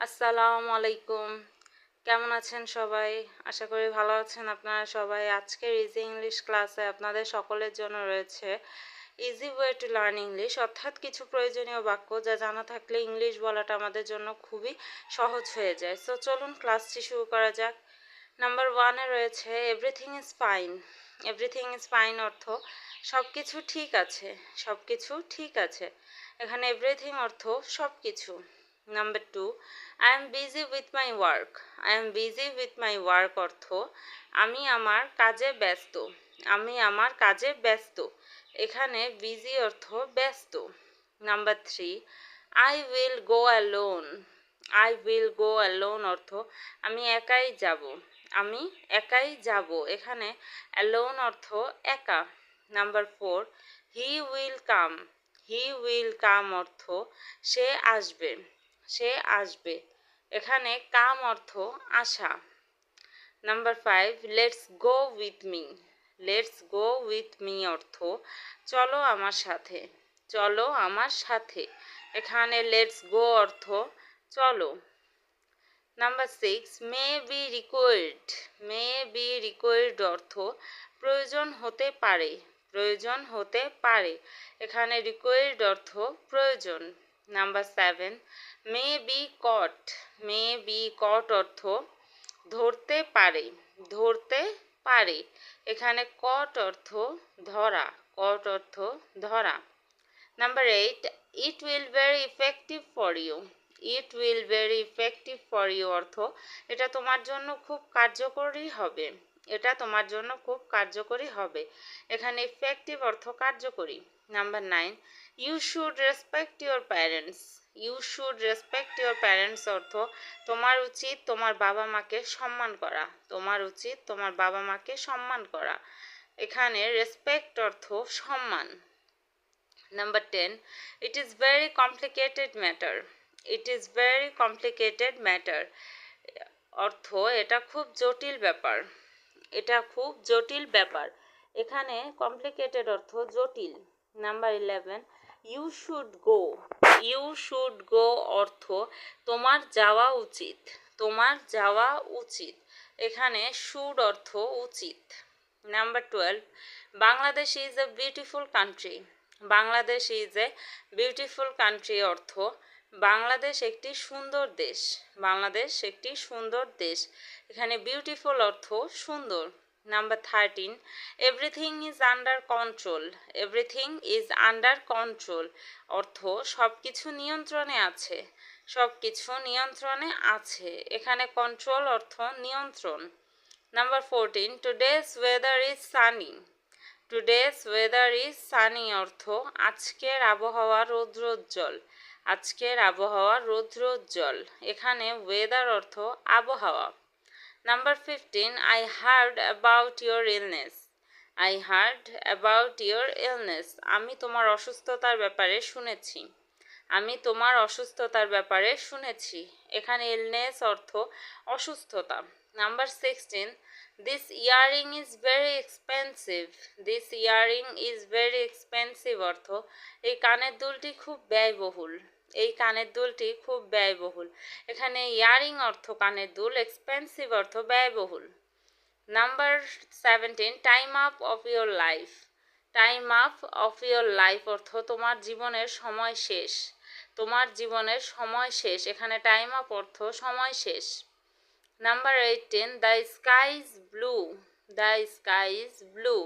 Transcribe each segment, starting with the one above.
আসসালামু আলাইকুম। কেমন আছেন সবাই? আশা করি ভালো আছেন আপনারা সবাই। আজকের ইজি ইংলিশ ক্লাসে আপনাদের সকলের জন্য রয়েছে easy way to learn English, অর্থাৎ কিছু প্রয়োজনীয় বাক্য যা জানা থাকলে ইংলিশ বলাটা আমাদের জন্য খুবই সহজ হয়ে যায়। সো চলুন ক্লাসটি শুরু করা যাক। নাম্বার 1-এ রয়েছে everything is fine. Everything is fine অর্থ সব কিছু ঠিক আছে। সব কিছু ঠিক আছে। এখানে এভরিথিং অর্থ সব কিছু। Number 2, I am busy with my work. I am busy with my work অর্থ আমি আমার কাজে ব্যস্ত। আমি আমার কাজে ব্যস্ত। এখানে বিজি অর্থ ব্যস্ত। Number 3, I will go alone. I will go alone অর্থ আমি একাই যাব। আমি একাই যাব। এখানে অ্যালোন অর্থ একা। Number 4, he will come. He will come অর্থ সে আসবে। সে আসবে। এখানে কাম অর্থ আসা। Number 5, let's go with me. Let's go with me অর্থ চলো আমার সাথে। চলো আমার সাথে। এখানে লেটস গো অর্থ চলো। Number 6, may be required. May be required অর্থ প্রয়োজন হতে পারে। প্রয়োজন হতে পারে। এখানে রিকোয়ার্ড অর্থ প্রয়োজন। Number 7, may be caught. May be caught অর্থ ধরতে পারে। ধরতে পারে। এখানে কট অর্থ ধরা। কট অর্থ ধরা। Number 8, it will very effective for you. It will very effective for you অর্থ এটা তোমার জন্য খুব কার্যকরী হবে। এটা তোমার জন্য খুব কার্যকরী হবে। এখানে ইফেক্টিভ অর্থ কার্যকরী। Number 9, you should respect your parents. You should respect your parents অর্থ তোমার উচিত তোমার বাবা মাকে সম্মান করা। তোমার উচিত তোমার বাবা মাকে সম্মান করা। এখানে রেসপেক্ট অর্থ সম্মান। Number 10, it is very complicated matter. It is very complicated matter অর্থ এটা খুব জটিল ব্যাপার। এটা খুব জটিল ব্যাপার। এখানে কমপ্লিকেটেড অর্থ জটিল। Number 11, you should go. You should go অর্থ তোমার যাওয়া উচিত। তোমার যাওয়া উচিত। এখানে শুড অর্থ উচিত। Number 12, Bangladesh is a beautiful country. Bangladesh is a beautiful country অর্থ বাংলাদেশ একটি সুন্দর দেশ। বাংলাদেশ একটি সুন্দর দেশ। এখানে বিউটিফুল অর্থ সুন্দর। Number 13, everything is under control. Everything is under control অর্থ সব কিছু নিয়ন্ত্রণে আছে। সব কিছু নিয়ন্ত্রণে আছে। এখানে কন্ট্রোল অর্থ নিয়ন্ত্রণ। Number 14, today's weather is Sunny. Today's weather is Sunny অর্থ আজকের আবহাওয়া রৌদ্রোজ্জ্বল। আজকের আবহাওয়া রৌদ্রোজ্জ্বল। এখানে ওয়েদার অর্থ আবহাওয়া। Number 15, I hard about your illness. I hard about your illness আমি তোমার অসুস্থতার ব্যাপারে শুনেছি। আমি তোমার অসুস্থতার ব্যাপারে শুনেছি। এখানে ইলনেস অর্থ অসুস্থতা। Number 16, this earring is very expensive. This earring is very expensive অর্থ এই কানের দুলটি খুব ব্যয়বহুল। এই কানের দুলটি খুব ব্যয়বহুল। এখানে ইয়ারিং অর্থ কানের দুল, এক্সপেন্সিভ অর্থ ব্যয়বহুল। Number 17, time up of your life. Time up of your life অর্থ তোমার জীবনের সময় শেষ। তোমার জীবনের সময় শেষ। এখানে টাইম আপ অর্থ সময় শেষ। Number 18, the sky is blue. The sky is blue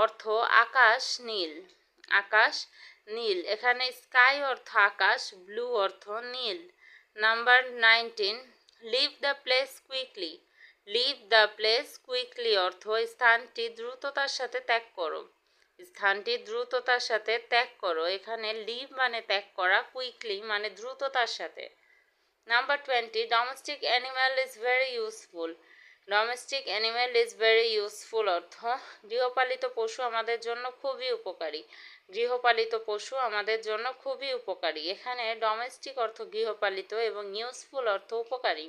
অর্থ আকাশ নীল। আকাশ নীল। এখানে স্কাই অর্থ আকাশ, ব্লু অর্থ নীল। Number 19, leave the place quickly. Leave the place quickly অর্থ স্থানটি দ্রুততার সাথে ত্যাগ করো। স্থানটি দ্রুততার সাথে ত্যাগ করো। এখানে লিভ মানে ত্যাগ করা, কুইকলি মানে দ্রুততার সাথে। Number 20, domestic animal is very useful. Domestic animal is very useful অর্থ গৃহপালিত পশু আমাদের জন্য খুবই উপকারী। গৃহপালিত পশু আমাদের জন্য খুবই উপকারী। এখানে ডোমেস্টিক অর্থ গৃহপালিত এবং ইউজফুল অর্থ উপকারী।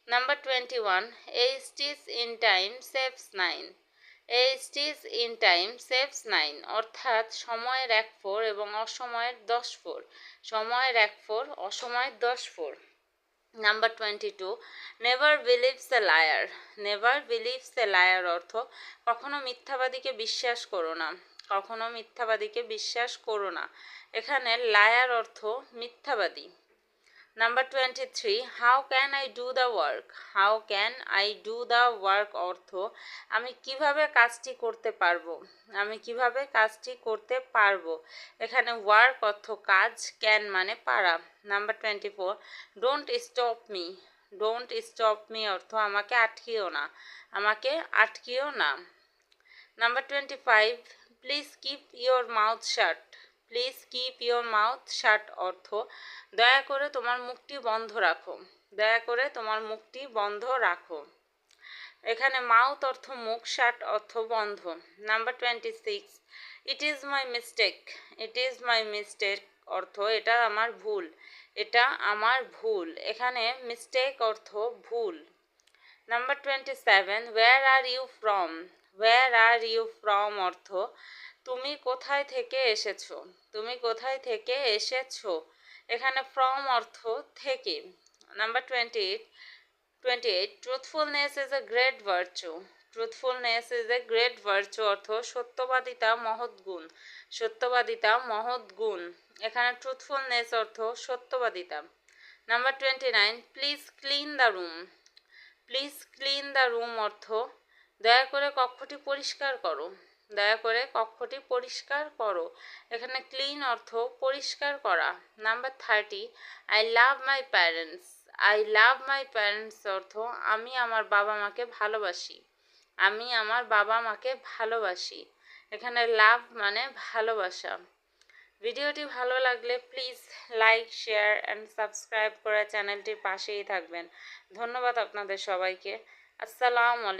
Number 21, A stitch in time saves nine. A stitch in time saves nine অর্থাৎ সময়ের 1 ফোর এবং অসময়ের 10 ফোর। সময়ের 1 ফোর, অসময়ের 10 four. Number 22, never believes a liar. Never believes a liar অর্থ কখনো মিথ্যাবাদীকে বিশ্বাস করো না, কখনো মিথ্যাবাদীকে বিশ্বাস করো না। এখানে লায়ার অর্থ মিথ্যাবাদী। Number 23, how can I do the work. How can I do the work অর্থ আমি কিভাবে কাজটি করতে পারবো, আমি কিভাবে কাজটি করতে পারবো। এখানে ওয়ার্ক অর্থ কাজ, ক্যান মানে পারা। Number 24, don't stop me. Don't stop me অর্থ আমাকে আটকিও না, আমাকে আটকিও না। Number 25, please keep your mouth shut. Please keep your mouth শাট অর্থ দয়া করে তোমার মুখটি বন্ধ রাখো, দয়া করে তোমার মুখটি বন্ধ রাখো। এখানে মাউথ অর্থ মুখ, শাট অর্থ বন্ধ। Number 26, it is my mistake. It is my mistake অর্থ এটা আমার ভুল, এটা আমার ভুল। এখানে মিস্টেক অর্থ ভুল। Number 27, where are you from. Where are you from অর্থ তুমি কোথায় থেকে এসেছো, তুমি কোথায় থেকে এসেছো। এখানে ফ্রম অর্থ থেকে। Number 28, truthfulness is a great virtue. Truthfulness is a great virtue অর্থ সত্যবাদিতা মহৎ গুণ, সত্যবাদিতা মহৎ গুণ। এখানে ট্রুথফুলনেস অর্থ সত্যবাদিতা। Number 29, please clean the room. Please clean the room অর্থ দয়া করে কক্ষটি পরিষ্কার করো, দয়া করে কক্ষটি পরিষ্কার করো। এখানে ক্লিন অর্থ পরিষ্কার করা। Number 30, I love my parents. I love my parents অর্থ আমি আমার বাবা মাকে ভালোবাসি, আমি আমার বাবা মাকে ভালোবাসি। এখানে লাভ মানে ভালোবাসা। ভিডিওটি ভালো লাগলে please like, share and subscribe করে চ্যানেলটির পাশেই থাকবেন। ধন্যবাদ আপনাদের সবাইকে। আসসালামু আলাইকুম।